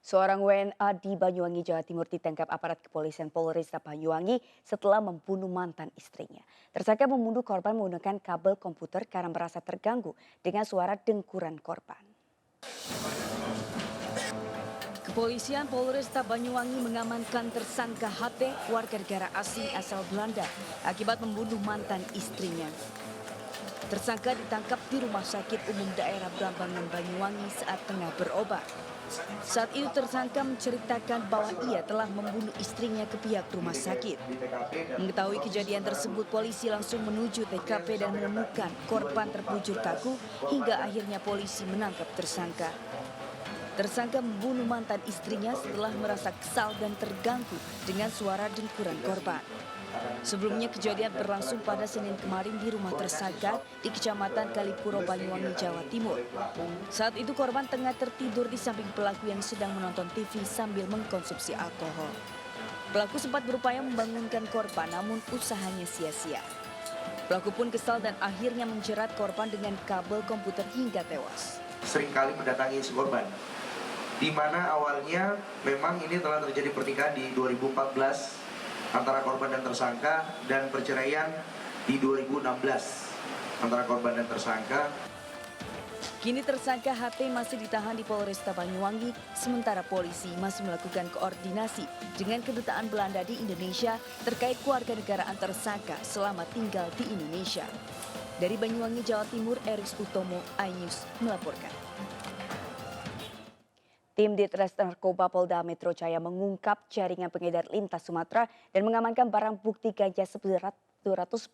Seorang WNA di Banyuwangi, Jawa Timur ditangkap aparat kepolisian Polresta Banyuwangi setelah membunuh mantan istrinya. Tersangka membunuh korban menggunakan kabel komputer karena merasa terganggu dengan suara dengkuran korban. Kepolisian Polresta Banyuwangi mengamankan tersangka HT, warga negara asing asal Belanda, akibat membunuh mantan istrinya. Tersangka ditangkap di Rumah Sakit Umum Daerah Brambangan Banyuwangi saat tengah berobat. Saat itu tersangka menceritakan bahwa ia telah membunuh istrinya ke pihak rumah sakit. Mengetahui kejadian tersebut, polisi langsung menuju TKP dan menemukan korban terbujur kaku hingga akhirnya polisi menangkap tersangka. Tersangka membunuh mantan istrinya setelah merasa kesal dan terganggu dengan suara dengkuran korban. Sebelumnya kejadian berlangsung pada Senin kemarin di rumah tersangka di Kecamatan Kalipuro, Banyuwangi, Jawa Timur. Saat itu korban tengah tertidur di samping pelaku yang sedang menonton TV sambil mengkonsumsi alkohol. Pelaku sempat berupaya membangunkan korban namun usahanya sia-sia. Pelaku pun kesal dan akhirnya menjerat korban dengan kabel komputer hingga tewas. Seringkali mendatangi si korban, di mana awalnya memang ini telah terjadi pernikahan di 2014 antara korban dan tersangka, dan perceraian di 2016 antara korban dan tersangka. Kini tersangka HT masih ditahan di Polresta Banyuwangi, sementara polisi masih melakukan koordinasi dengan kedutaan Belanda di Indonesia terkait kewarganegaraan tersangka selama tinggal di Indonesia. Dari Banyuwangi, Jawa Timur, Eris Utomo, iNews melaporkan. Tim Ditres Narkoba Polda Metro Jaya mengungkap jaringan pengedar lintas Sumatera dan mengamankan barang bukti ganja seberat 210